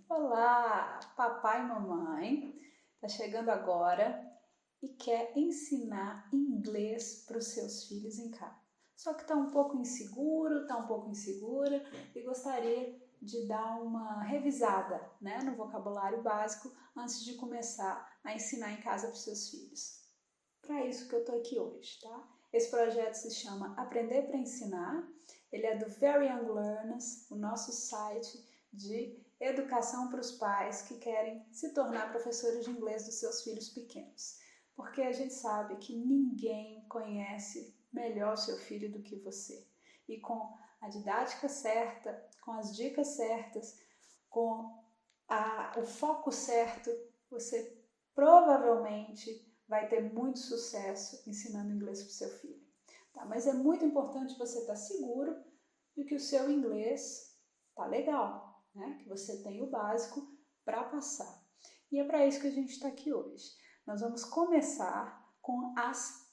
Olá, papai e mamãe, tá chegando agora e quer ensinar inglês para os seus filhos em casa. Só que tá um pouco inseguro, tá um pouco insegura e gostaria de dar uma revisada, né, no vocabulário básico antes de começar a ensinar em casa para os seus filhos. Para isso que eu tô aqui hoje, tá? Esse projeto se chama Aprender para Ensinar. Ele é do Very Young Learners, o nosso site de educação para os pais que querem se tornar professores de inglês dos seus filhos pequenos. Porque a gente sabe que ninguém conhece melhor o seu filho do que você. E com a didática certa, com as dicas certas, com o foco certo, você provavelmente vai ter muito sucesso ensinando inglês para o seu filho. Tá? Mas é muito importante você estar seguro de que o seu inglês tá legal, né? Que você tem o básico para passar. E é para isso que a gente está aqui hoje. Nós vamos começar com as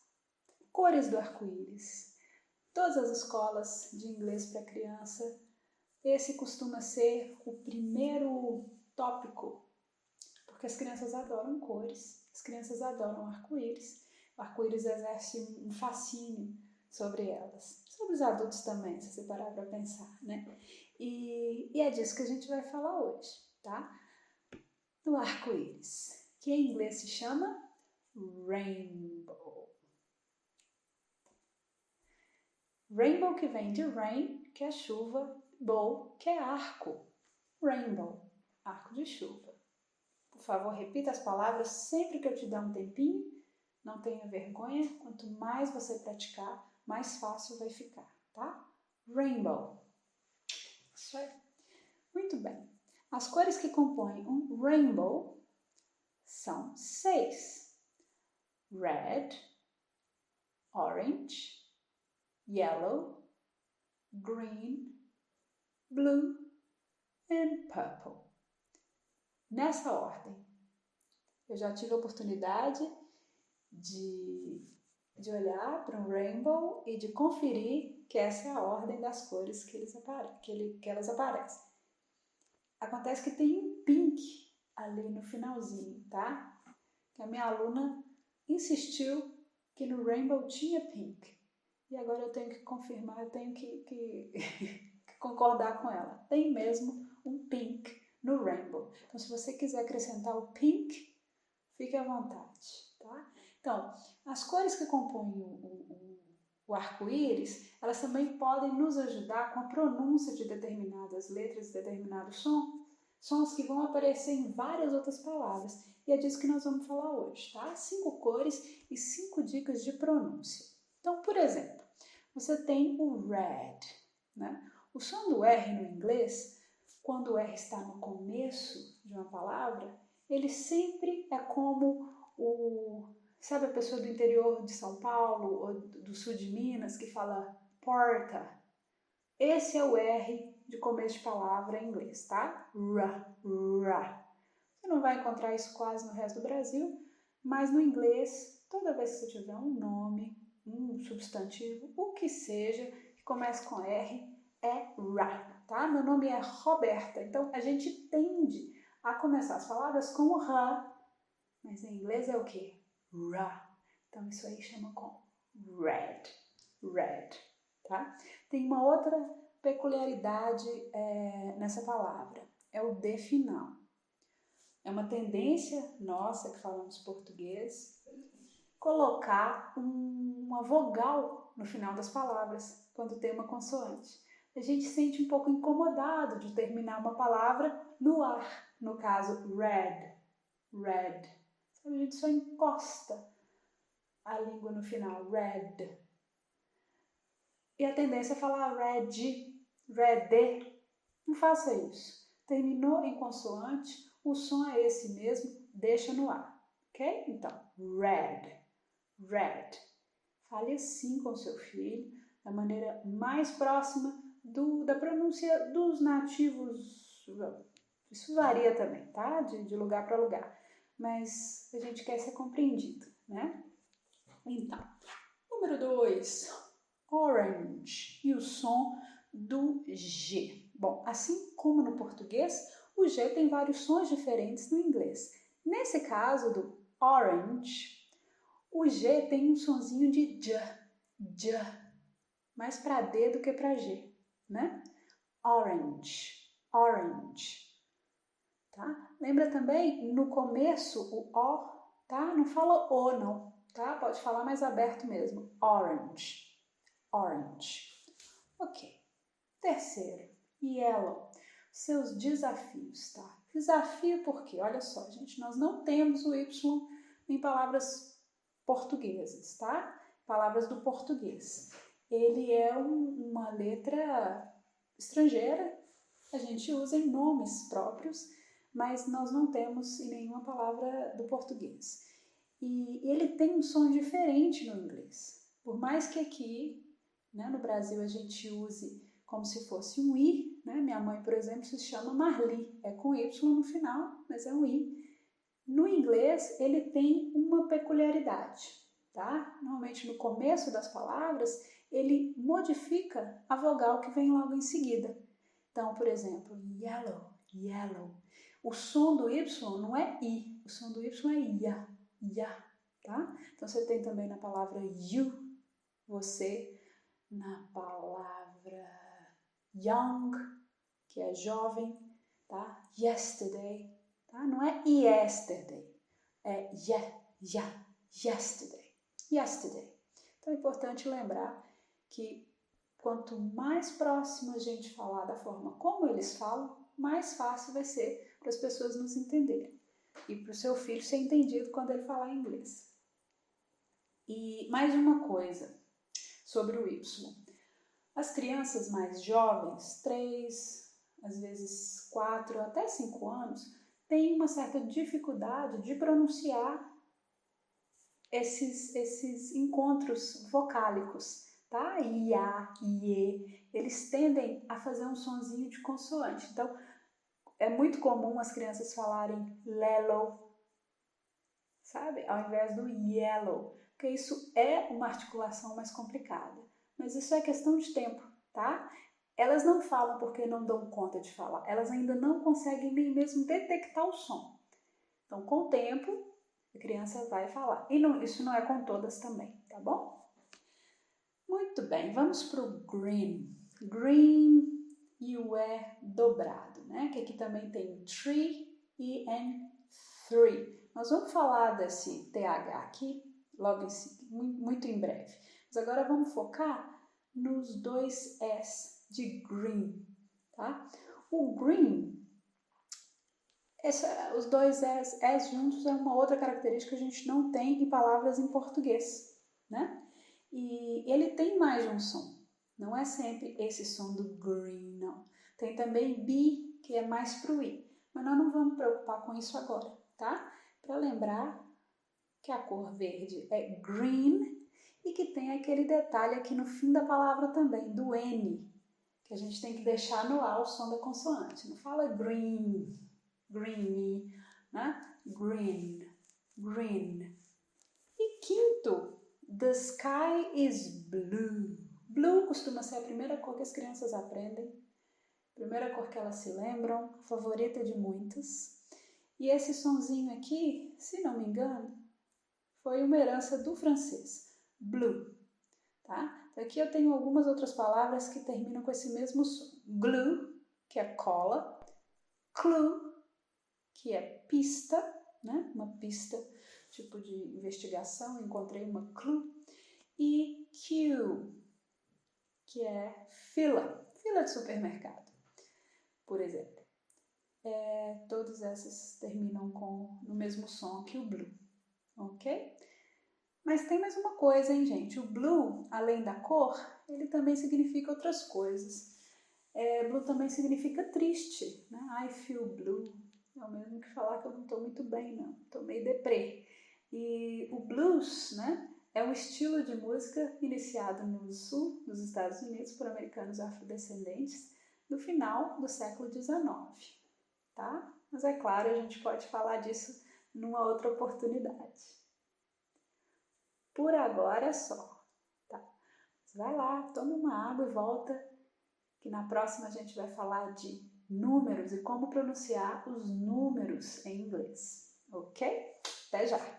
cores do arco-íris. Todas as escolas de inglês para criança, esse costuma ser o primeiro tópico, porque as crianças adoram cores, as crianças adoram arco-íris. O arco-íris exerce um fascínio sobre elas, sobre os adultos também, se você parar para pensar, né? E é disso que a gente vai falar hoje, tá? Do arco-íris, que em inglês se chama rainbow. Rainbow que vem de rain, que é chuva, bow, que é arco. Rainbow, arco de chuva. Por favor, repita as palavras sempre que eu te der um tempinho. Não tenha vergonha. Quanto mais você praticar, mais fácil vai ficar, tá? Rainbow. Isso aí. Muito bem. As cores que compõem um rainbow são 6. Red, orange, yellow, green, blue and purple. Nessa ordem. Eu já tive a oportunidade de olhar para um rainbow e de conferir que essa é a ordem das cores que elas aparecem. Acontece que tem um pink ali no finalzinho, tá? Que a minha aluna insistiu que no rainbow tinha pink. E agora eu tenho que confirmar, eu tenho que concordar com ela. Tem mesmo um pink no rainbow. Então, se você quiser acrescentar o pink, fique à vontade, tá? Então, as cores que compõem o arco-íris, elas também podem nos ajudar com a pronúncia de determinadas letras, de determinados sons que vão aparecer em várias outras palavras. E é disso que nós vamos falar hoje, tá? 5 cores e 5 dicas de pronúncia. Então, por exemplo, você tem o red, né? O som do R no inglês, quando o R está no começo de uma palavra, ele sempre é como sabe a pessoa do interior de São Paulo ou do sul de Minas que fala porta? Esse é o R de começo de palavra em inglês, tá? Ra. Você não vai encontrar isso quase no resto do Brasil, mas no inglês, toda vez que você tiver um nome, um substantivo, o que seja, que comece com R, é ra, tá? Meu nome é Roberta, então a gente tende a começar as palavras com ra, mas em inglês é o quê? Ra. Então isso aí chama com red, tá? Tem uma outra peculiaridade nessa palavra, é o D final. É uma tendência nossa que falamos português colocar uma vogal no final das palavras quando tem uma consoante. A gente se sente um pouco incomodado de terminar uma palavra no ar, no caso red. A gente só encosta a língua no final, red. E a tendência é falar red. Não faça isso. Terminou em consoante, o som é esse mesmo, deixa no ar, ok? Então, red. Fale assim com seu filho, da maneira mais próxima da pronúncia dos nativos. Isso varia também, tá? De lugar para lugar. Mas a gente quer ser compreendido, né? Então, número 2, orange e o som do G. Bom, assim como no português, O G tem vários sons diferentes no inglês. Nesse caso do orange, o G tem um sonzinho de J, mais para D do que para G, né? Orange, orange, tá? Lembra também, no começo, o O, tá? Não fala O, não, tá? Pode falar mais aberto mesmo. Orange, orange. Ok. Terceiro, yellow. Seus desafios, tá? Desafio por quê? Olha só, gente, nós não temos o Y em palavras portuguesas, tá? Palavras do português. Ele é uma letra estrangeira, a gente usa em nomes próprios, mas nós não temos em nenhuma palavra do português. E ele tem um som diferente no inglês. Por mais que aqui, né, no Brasil, a gente use como se fosse um I, né? Minha mãe, por exemplo, se chama Marli, é com Y no final, mas é um I. No inglês, ele tem uma peculiaridade, tá? Normalmente no começo das palavras, ele modifica a vogal que vem logo em seguida. Então, por exemplo, yellow, yellow. O som do Y não é I, o som do Y é ia, ya, tá? Então, você tem também na palavra you, você, na palavra young, que é jovem, tá? Yesterday, tá? Não é yesterday, é yesterday, yesterday. Então é importante lembrar que quanto mais próximo a gente falar da forma como eles falam, mais fácil vai ser para as pessoas nos entenderem e para o seu filho ser entendido quando ele falar inglês. E mais uma coisa sobre o Y. As crianças mais jovens, 3, às vezes 4, até 5 anos, têm uma certa dificuldade de pronunciar esses encontros vocálicos, tá? Ia, ie, eles tendem a fazer um sonzinho de consoante. Então, é muito comum as crianças falarem lelo, sabe? Ao invés do yellow, porque isso é uma articulação mais complicada. Mas isso é questão de tempo, tá? Elas não falam porque não dão conta de falar. Elas ainda não conseguem nem mesmo detectar o som. Então, com o tempo, a criança vai falar. E não, isso não é com todas também, tá bom? Muito bem, vamos para o green. Green e o E dobrado, né? Que aqui também tem tree e three. Nós vamos falar desse TH aqui logo muito em breve. Mas agora vamos focar nos dois S de green, tá? O green, os dois S juntos é uma outra característica que a gente não tem em palavras em português, né? E ele tem mais de um som. Não é sempre esse som do green, não. Tem também B, que é mais pro I. Mas nós não vamos preocupar com isso agora, tá? Para lembrar que a cor verde é green e que tem aquele detalhe aqui no fim da palavra também, do N, que a gente tem que deixar no A o som da consoante. Não fala green, greeny, né? Green, green. E quinto, the sky is blue. Blue costuma ser a primeira cor que as crianças aprendem, primeira cor que elas se lembram, favorita de muitas. E esse sonzinho aqui, se não me engano, foi uma herança do francês, blue, tá? Então aqui eu tenho algumas outras palavras que terminam com esse mesmo som. Glue, que é cola, clue, que é pista, né? Uma pista, tipo de investigação, encontrei uma clue, e queue, que é fila de supermercado, por exemplo. Todas essas terminam no mesmo som que o blue, ok? Mas tem mais uma coisa, hein, gente? O blue, além da cor, ele também significa outras coisas. Blue também significa triste, né? I feel blue. É o mesmo que falar que eu não estou muito bem, não. Estou meio deprê. E o blues, né? É um estilo de música iniciado no sul dos Estados Unidos por americanos afrodescendentes no final do século XIX, tá? Mas é claro, a gente pode falar disso numa outra oportunidade. Por agora é só, tá? Vai lá, toma uma água e volta, que na próxima a gente vai falar de números e como pronunciar os números em inglês, ok? Até já!